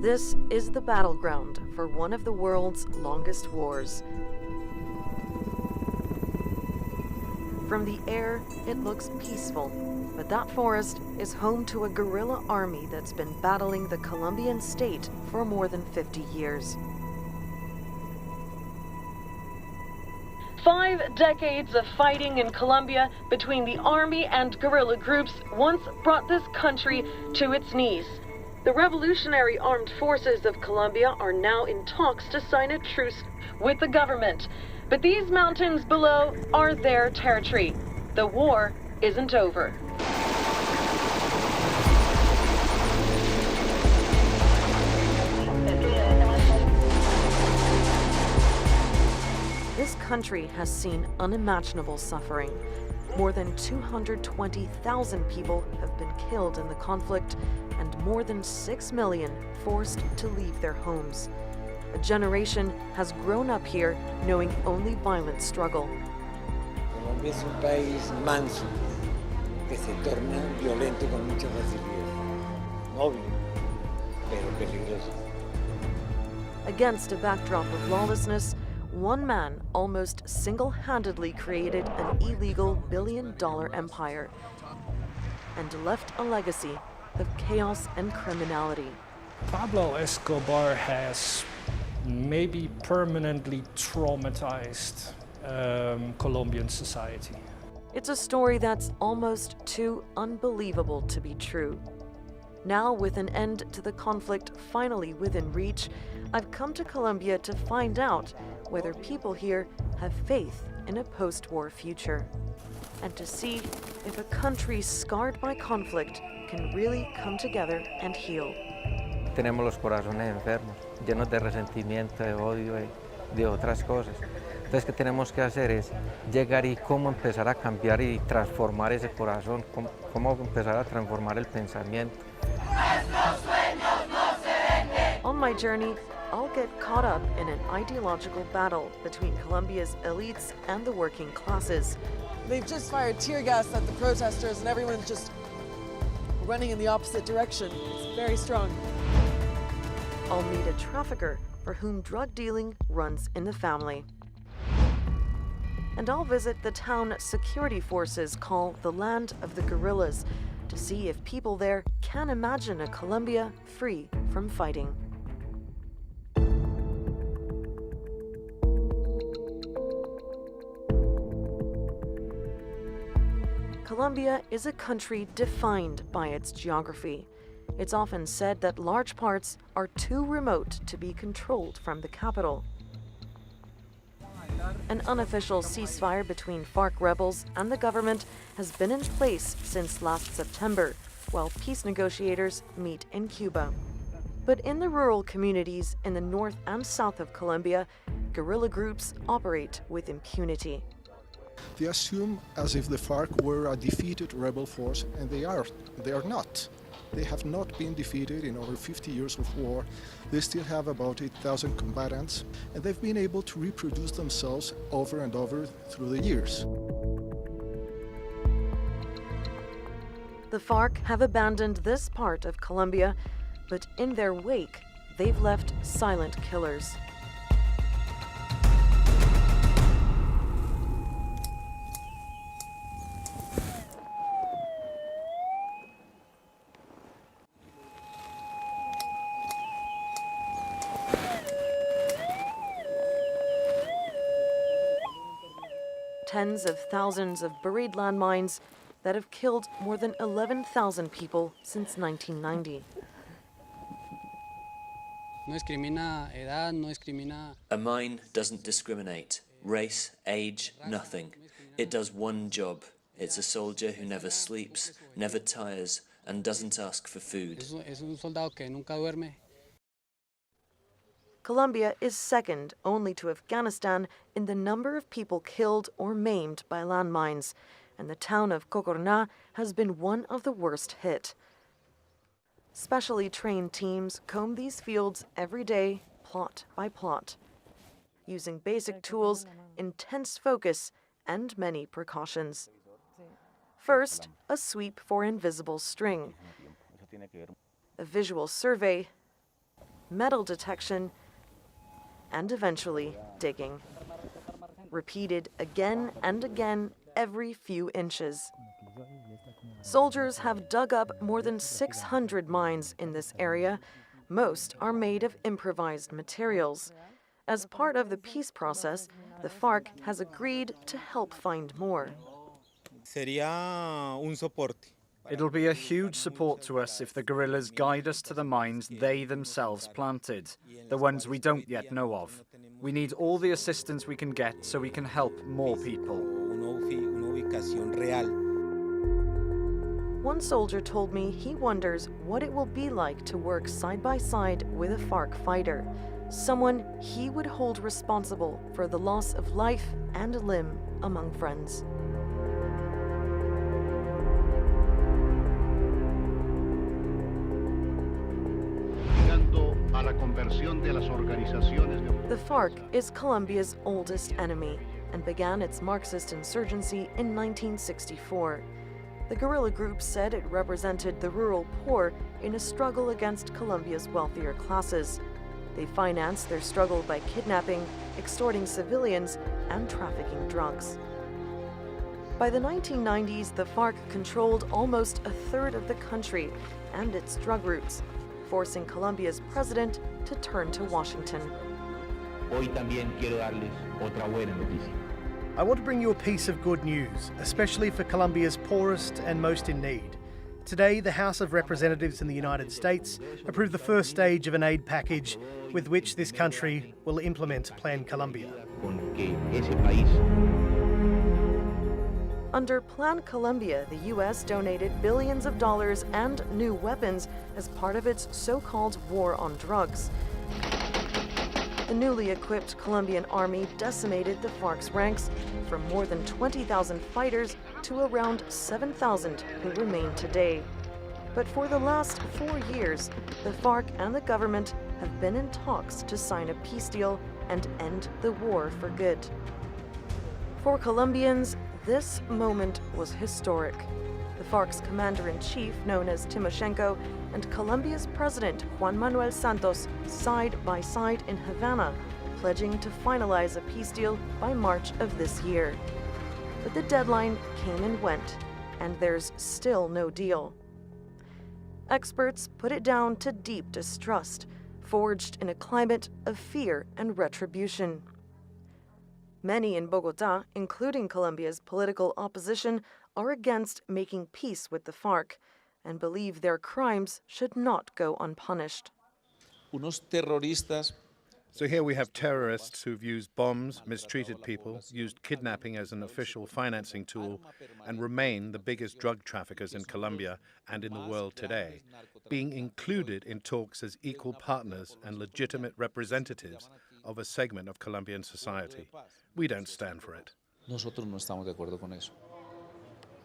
This is the battleground for one of the world's longest wars. From the air, it looks peaceful, but that forest is home to a guerrilla army that's been battling the Colombian state for more than 50 years. 5 decades of fighting in Colombia between the army and guerrilla groups once brought this country to its knees. The Revolutionary Armed Forces of Colombia are now in talks to sign a truce with the government. But these mountains below are their territory. The war isn't over. This country has seen unimaginable suffering. More than 220,000 people have been killed in the conflict, and more than 6 million forced to leave their homes. A generation has grown up here knowing only violent struggle. Colombia es un país manso que se torna violento con mucha facilidad. Obvio, pero peligroso. Against a backdrop of lawlessness, one man almost single-handedly created an illegal billion-dollar empire and left a legacy of chaos and criminality. Pablo Escobar has maybe permanently traumatized Colombian society. It's a story that's almost too unbelievable to be true. Now, with an end to the conflict finally within reach, I've come to Colombia to find out whether people here have faith in a post-war future, and to see if a country scarred by conflict can really come together and heal. Tenemos los corazones enfermos, llenos de resentimiento, de odio, de otras cosas. Entonces, ¿qué tenemos que hacer? Es llegar y cómo empezar a cambiar y transformar ese corazón, cómo empezar a transformar el pensamiento. On my journey, I'll get caught up in an ideological battle between Colombia's elites and the working classes. They've just fired tear gas at the protesters and everyone's just running in the opposite direction. It's very strong. I'll meet a trafficker for whom drug dealing runs in the family. And I'll visit the town security forces call the land of the guerrillas to see if people there can imagine a Colombia free from fighting. Colombia is a country defined by its geography. It's often said that large parts are too remote to be controlled from the capital. An unofficial ceasefire between FARC rebels and the government has been in place since last September, while peace negotiators meet in Cuba. But in the rural communities in the north and south of Colombia, guerrilla groups operate with impunity. They assume as if the FARC were a defeated rebel force, and they are not. They have not been defeated in over 50 years of war. They still have about 8,000 combatants, and they've been able to reproduce themselves over and over through the years. The FARC have abandoned this part of Colombia, but in their wake, they've left silent killers. Tens of thousands of buried landmines that have killed more than 11,000 people since 1990. A mine doesn't discriminate. Race, age, nothing. It does one job. It's a soldier who never sleeps, never tires, and doesn't ask for food. Colombia is second only to Afghanistan in the number of people killed or maimed by landmines, and the town of Cocorná has been one of the worst hit. Specially trained teams comb these fields every day, plot by plot, using basic tools, intense focus, and many precautions. First, a sweep for invisible string, a visual survey, metal detection, and eventually digging. Repeated again and again every few inches. Soldiers have dug up more than 600 mines in this area. Most are made of improvised materials. As part of the peace process, the FARC has agreed to help find more. It'll be a huge support to us if the guerrillas guide us to the mines they themselves planted, the ones we don't yet know of. We need all the assistance we can get so we can help more people. One soldier told me he wonders what it will be like to work side by side with a FARC fighter, someone he would hold responsible for the loss of life and limb among friends. The FARC is Colombia's oldest enemy and began its Marxist insurgency in 1964. The guerrilla group said it represented the rural poor in a struggle against Colombia's wealthier classes. They financed their struggle by kidnapping, extorting civilians, and trafficking drugs. By the 1990s, the FARC controlled almost a third of the country and its drug routes, forcing Colombia's president to turn to Washington. I want to bring you a piece of good news, especially for Colombia's poorest and most in need. Today, the House of Representatives in the United States approved the first stage of an aid package with which this country will implement Plan Colombia. Under Plan Colombia, the U.S. donated billions of dollars and new weapons as part of its so-called war on drugs. The newly equipped Colombian army decimated the FARC's ranks from more than 20,000 fighters to around 7,000 who remain today. But for the last 4 years, the FARC and the government have been in talks to sign a peace deal and end the war for good. For Colombians, this moment was historic. The FARC's commander-in-chief, known as Timoshenko, and Colombia's president, Juan Manuel Santos, side by side in Havana, pledging to finalize a peace deal by March of this year. But the deadline came and went, and there's still no deal. Experts put it down to deep distrust, forged in a climate of fear and retribution. Many in Bogotá, including Colombia's political opposition, are against making peace with the FARC and believe their crimes should not go unpunished. So here we have terrorists who've used bombs, mistreated people, used kidnapping as an official financing tool, and remain the biggest drug traffickers in Colombia and in the world today, being included in talks as equal partners and legitimate representatives of a segment of Colombian society. We don't stand for it.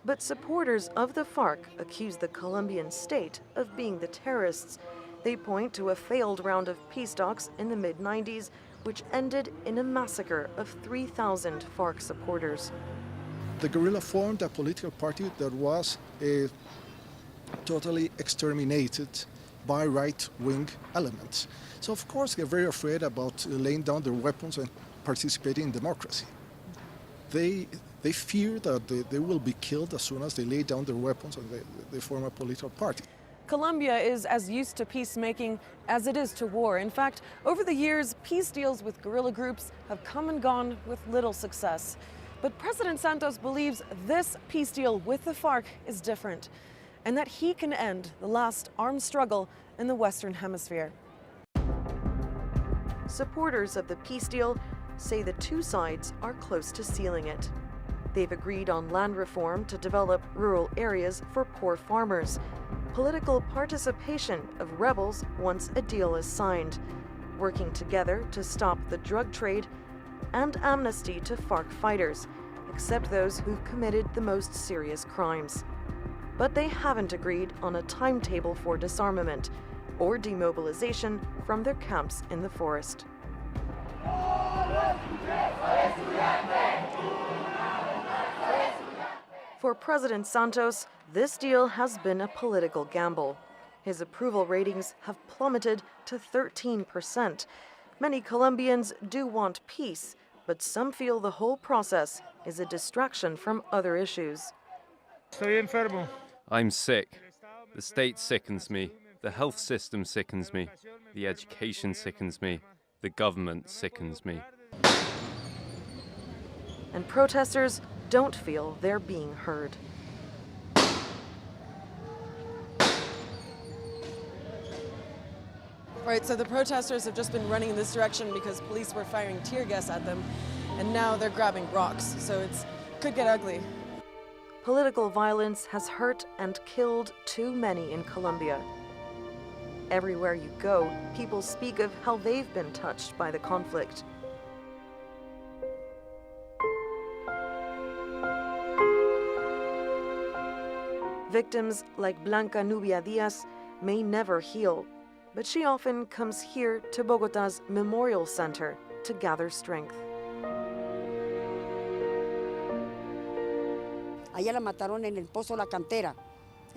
But supporters of the FARC accuse the Colombian state of being the terrorists. They point to a failed round of peace talks in the mid-90s, which ended in a massacre of 3,000 FARC supporters. The guerrilla formed a political party that was totally exterminated by right-wing elements. So of course they're very afraid about laying down their weapons and participating in democracy. They fear that they will be killed as soon as they lay down their weapons and they form a political party. Colombia is as used to peacemaking as it is to war. In fact, over the years, peace deals with guerrilla groups have come and gone with little success. But President Santos believes this peace deal with the FARC is different, and that he can end the last armed struggle in the Western Hemisphere. Supporters of the peace deal say the two sides are close to sealing it. They've agreed on land reform to develop rural areas for poor farmers, political participation of rebels once a deal is signed, working together to stop the drug trade, and amnesty to FARC fighters, except those who've committed the most serious crimes. But they haven't agreed on a timetable for disarmament or demobilization from their camps in the forest. For President Santos, this deal has been a political gamble. His approval ratings have plummeted to 13%. Many Colombians do want peace, but some feel the whole process is a distraction from other issues. I'm sick. The state sickens me. The health system sickens me. The education sickens me. The government sickens me. And protesters don't feel they're being heard. Right, so the protesters have just been running in this direction because police were firing tear gas at them, and now they're grabbing rocks, so it could get ugly. Political violence has hurt and killed too many in Colombia. Everywhere you go, people speak of how they've been touched by the conflict. Victims like Blanca Nubia Diaz may never heal, but she often comes here to Bogotá's Memorial Center to gather strength. A ella la mataron en el Pozo La Cantera.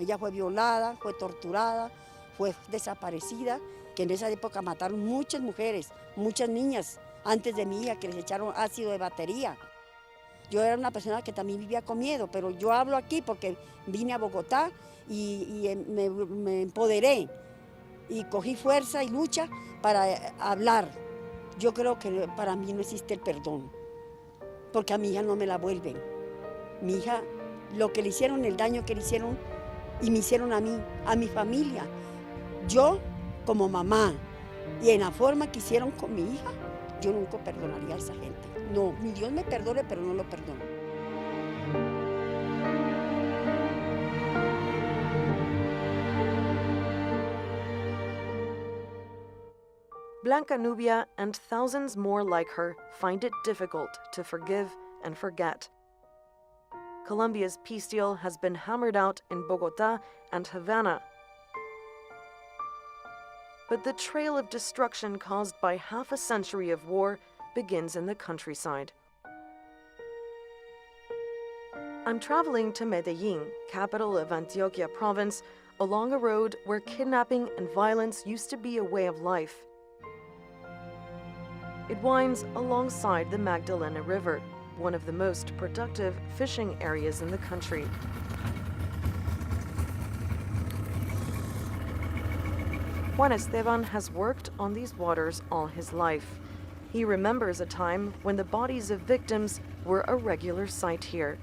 Ella fue violada, fue torturada, fue desaparecida, que en esa época mataron muchas mujeres, muchas niñas, antes de mi hija, que les echaron ácido de batería. Yo era una persona que también vivía con miedo, pero yo hablo aquí porque vine a Bogotá y me empoderé y cogí fuerza y lucha para hablar. Yo creo que para mí no existe el perdón, porque a mi hija no me la vuelven. Mi hija, lo que le hicieron, el daño que le hicieron y me hicieron a mí, a mi familia, yo como mamá y en la forma que hicieron con mi hija, yo nunca perdonaría a esa gente. No, mi Dios me perdone, pero no lo perdono. Blanca Nubia and thousands more like her find it difficult to forgive and forget. Colombia's peace deal has been hammered out in Bogotá and Havana. But the trail of destruction caused by half a century of war begins in the countryside. I'm traveling to Medellín, capital of Antioquia province, along a road where kidnapping and violence used to be a way of life. It winds alongside the Magdalena River, one of the most productive fishing areas in the country. Juan Esteban has worked on these waters all his life. He remembers a time when the bodies of victims were a regular sight here.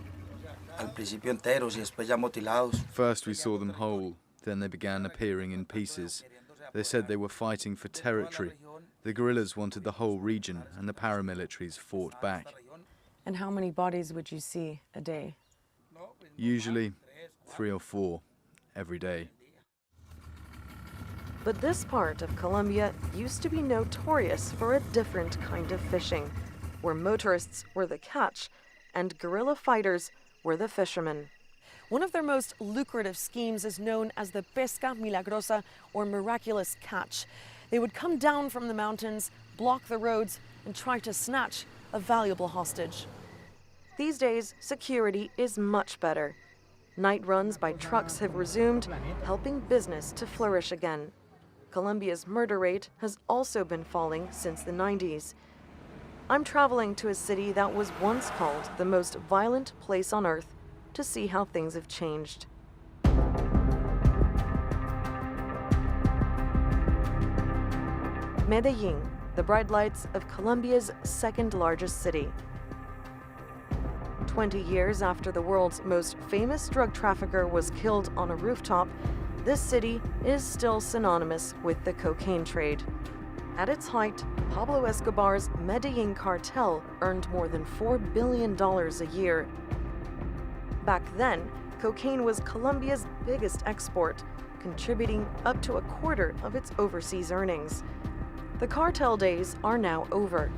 First we saw them whole, then they began appearing in pieces. They said they were fighting for territory. The guerrillas wanted the whole region, and the paramilitaries fought back. And how many bodies would you see a day? Usually 3 or 4 every day. But this part of Colombia used to be notorious for a different kind of fishing, where motorists were the catch and guerrilla fighters were the fishermen. One of their most lucrative schemes is known as the pesca milagrosa, or miraculous catch. They would come down from the mountains, block the roads, and try to snatch a valuable hostage. These days, security is much better. Night runs by trucks have resumed, helping business to flourish again. Colombia's murder rate has also been falling since the 90s. I'm traveling to a city that was once called the most violent place on earth to see how things have changed. Medellín, the bright lights of Colombia's second largest city. 20 years after the world's most famous drug trafficker was killed on a rooftop, this city is still synonymous with the cocaine trade. At its height, Pablo Escobar's Medellín cartel earned more than $4 billion a year. Back then, cocaine was Colombia's biggest export, contributing up to a quarter of its overseas earnings. The cartel days are now over,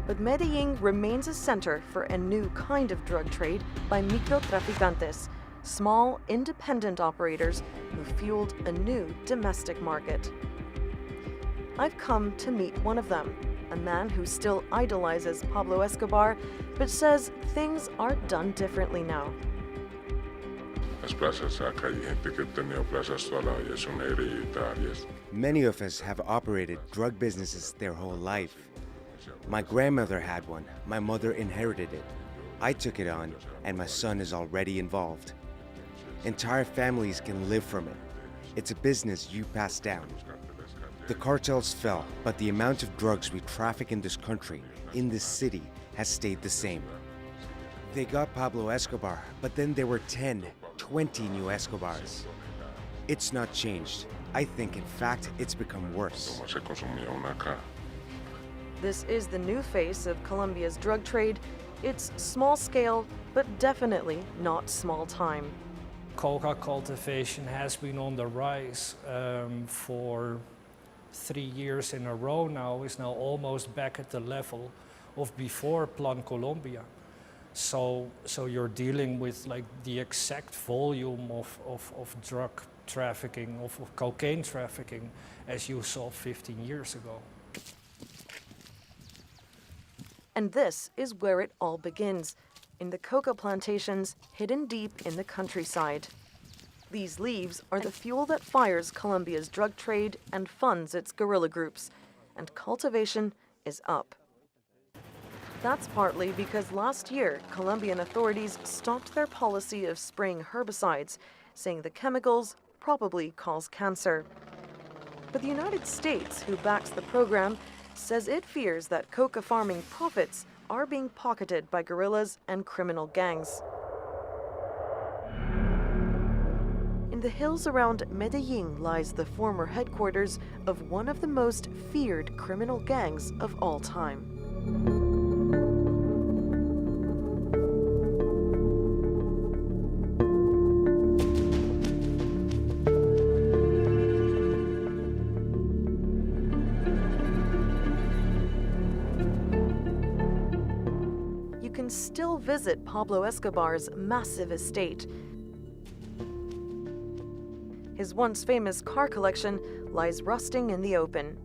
but Medellín remains a center for a new kind of drug trade by microtraficantes, small, independent operators who fueled a new domestic market. I've come to meet one of them, a man who still idolizes Pablo Escobar, but says things are done differently now. Many of us have operated drug businesses their whole life. My grandmother had one, my mother inherited it. I took it on, and my son is already involved. Entire families can live from it. It's a business you pass down. The cartels fell, but the amount of drugs we traffic in this country, in this city, has stayed the same. They got Pablo Escobar, but then there were 10, 20 new Escobars. It's not changed. I think, in fact, it's become worse. This is the new face of Colombia's drug trade. It's small scale, but definitely not small time. Coca cultivation has been on the rise for 3 years in a row now, is now almost back at the level of before Plan Colombia. So you're dealing with like the exact volume of drug trafficking, of cocaine trafficking, as you saw 15 years ago. And this is where it all begins, in the coca plantations hidden deep in the countryside. These leaves are the fuel that fires Colombia's drug trade and funds its guerrilla groups, and cultivation is up. That's partly because last year, Colombian authorities stopped their policy of spraying herbicides, saying the chemicals probably cause cancer. But the United States, who backs the program, says it fears that coca farming profits are being pocketed by guerrillas and criminal gangs. In the hills around Medellin lies the former headquarters of one of the most feared criminal gangs of all time. You can still visit Pablo Escobar's massive estate. His once famous car collection lies rusting in the open.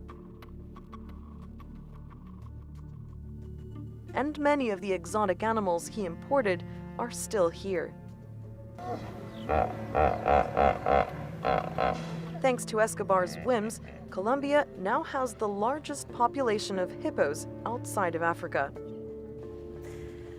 And many of the exotic animals he imported are still here. Thanks to Escobar's whims, Colombia now has the largest population of hippos outside of Africa.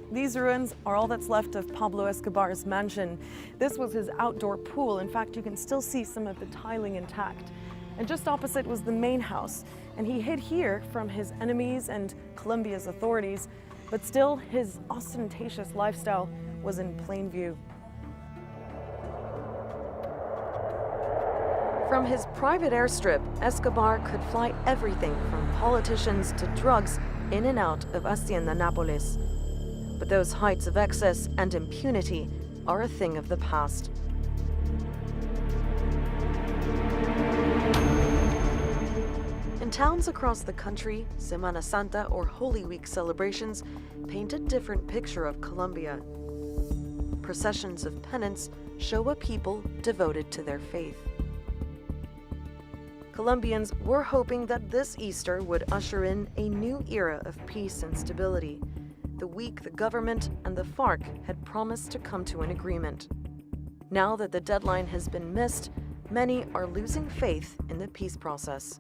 These ruins are all that's left of Pablo Escobar's mansion. This was his outdoor pool. In fact, you can still see some of the tiling intact. And just opposite was the main house. And he hid here from his enemies and Colombia's authorities. But still, his ostentatious lifestyle was in plain view. From his private airstrip, Escobar could fly everything from politicians to drugs in and out of Hacienda Nápoles. But those heights of excess and impunity are a thing of the past. In towns across the country, Semana Santa or Holy Week celebrations paint a different picture of Colombia. Processions of penance show a people devoted to their faith. Colombians were hoping that this Easter would usher in a new era of peace and stability, the week the government and the FARC had promised to come to an agreement. Now that the deadline has been missed, many are losing faith in the peace process.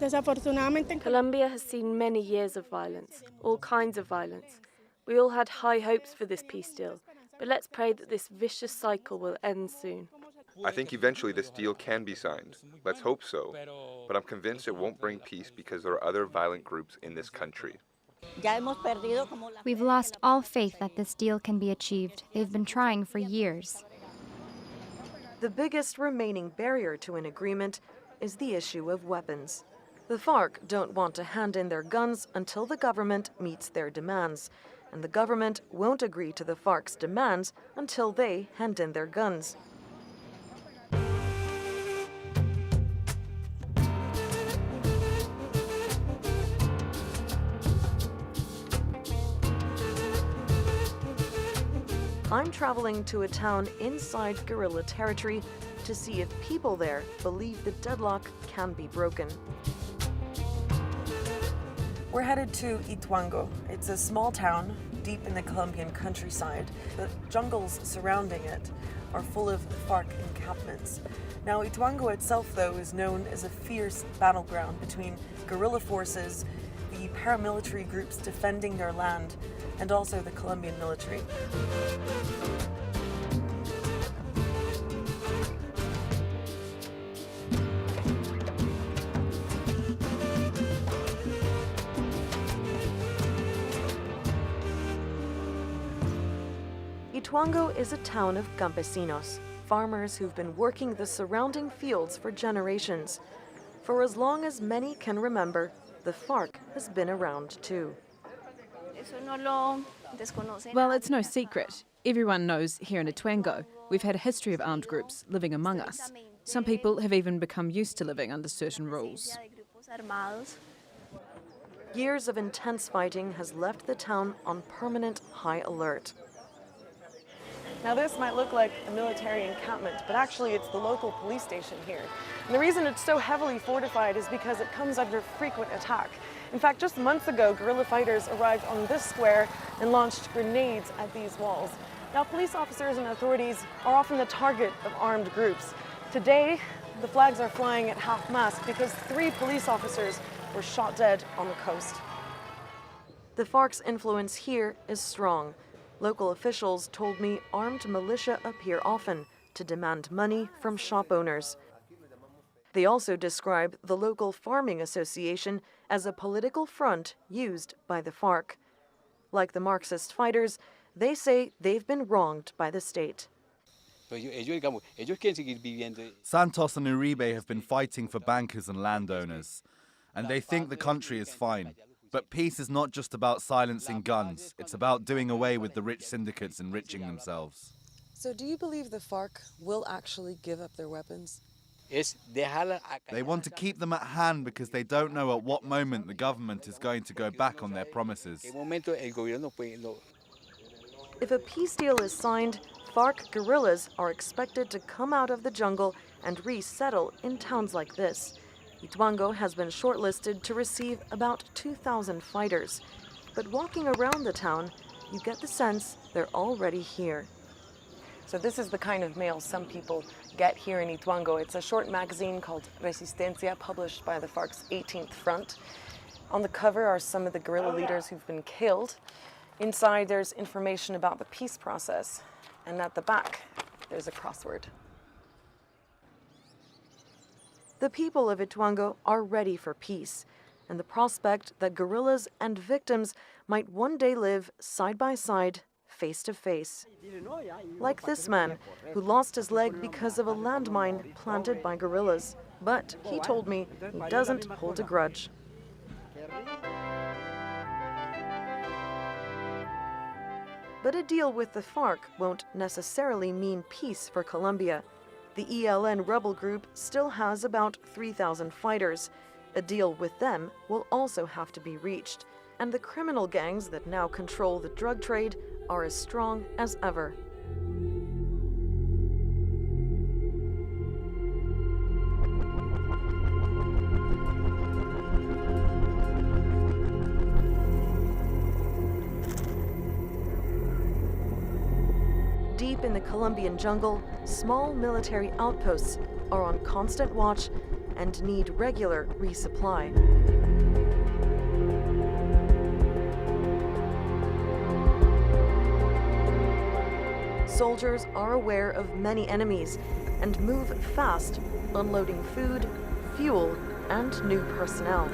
Colombia has seen many years of violence, all kinds of violence. We all had high hopes for this peace deal, but let's pray that this vicious cycle will end soon. I think eventually this deal can be signed. Let's hope so. But I'm convinced it won't bring peace because there are other violent groups in this country. We've lost all faith that this deal can be achieved. They've been trying for years. The biggest remaining barrier to an agreement is the issue of weapons. The FARC don't want to hand in their guns until the government meets their demands, and the government won't agree to the FARC's demands until they hand in their guns. I'm traveling to a town inside guerrilla territory to see if people there believe the deadlock can be broken. We're headed to Ituango. It's a small town deep in the Colombian countryside. The jungles surrounding it are full of FARC encampments. Now, Ituango itself, though, is known as a fierce battleground between guerrilla forces, the paramilitary groups defending their land, and also the Colombian military. Ituango is a town of campesinos, farmers who've been working the surrounding fields for generations. For as long as many can remember, the FARC has been around too. Well, it's no secret. Everyone knows here in Ituango, we've had a history of armed groups living among us. Some people have even become used to living under certain rules. Years of intense fighting has left the town on permanent high alert. Now this might look like a military encampment, but actually it's the local police station here. And the reason it's so heavily fortified is because it comes under frequent attack. In fact, just months ago, guerrilla fighters arrived on this square and launched grenades at these walls. Now, police officers and authorities are often the target of armed groups. Today, the flags are flying at half-mast because 3 police officers were shot dead on the coast. The FARC's influence here is strong. Local officials told me armed militia appear often to demand money from shop owners. They also describe the local farming association as a political front used by the FARC. Like the Marxist fighters, they say they've been wronged by the state. Santos and Uribe have been fighting for bankers and landowners, and they think the country is fine. But peace is not just about silencing guns, it's about doing away with the rich syndicates enriching themselves. So do you believe the FARC will actually give up their weapons? They want to keep them at hand because they don't know at what moment the government is going to go back on their promises. If a peace deal is signed, FARC guerrillas are expected to come out of the jungle and resettle in towns like this. Ituango has been shortlisted to receive about 2,000 fighters. But walking around the town, you get the sense they're already here. So this is the kind of mail some people get here in Ituango. It's a short magazine called Resistencia, published by the FARC's 18th Front. On the cover are some of the guerrilla leaders who've been killed. Inside, there's information about the peace process. And at the back, there's a crossword. The people of Ituango are ready for peace, and the prospect that guerrillas and victims might one day live side by side, face to face. Like this man, who lost his leg because of a landmine planted by guerrillas. But he told me he doesn't hold a grudge. But a deal with the FARC won't necessarily mean peace for Colombia. The ELN rebel group still has about 3,000 fighters. A deal with them will also have to be reached. And the criminal gangs that now control the drug trade are as strong as ever. Deep in the Colombian jungle, small military outposts are on constant watch and need regular resupply. Soldiers are aware of many enemies and move fast, unloading food, fuel, and new personnel.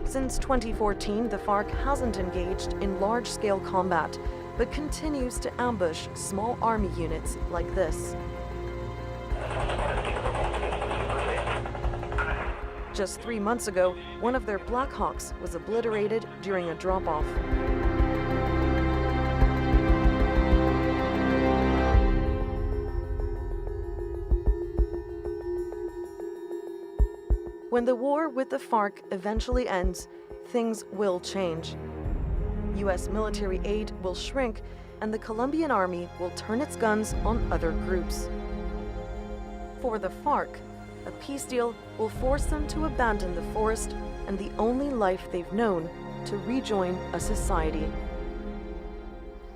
Since 2014, the FARC hasn't engaged in large-scale combat, but continues to ambush small army units like this. Just 3 months ago, one of their Black Hawks was obliterated during a drop-off. When the war with the FARC eventually ends, things will change. U.S. military aid will shrink, and the Colombian army will turn its guns on other groups. For the FARC, a peace deal will force them to abandon the forest and the only life they've known to rejoin a society.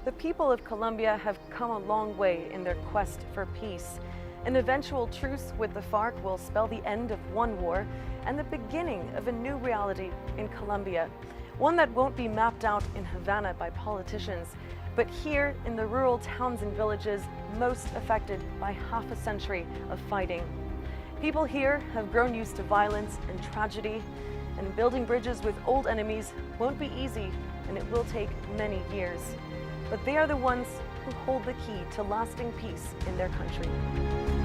The people of Colombia have come a long way in their quest for peace. An eventual truce with the FARC will spell the end of one war and the beginning of a new reality in Colombia, one that won't be mapped out in Havana by politicians, but here in the rural towns and villages most affected by half a century of fighting. People here have grown used to violence and tragedy, and building bridges with old enemies won't be easy, and it will take many years. But they are the ones who hold the key to lasting peace in their country.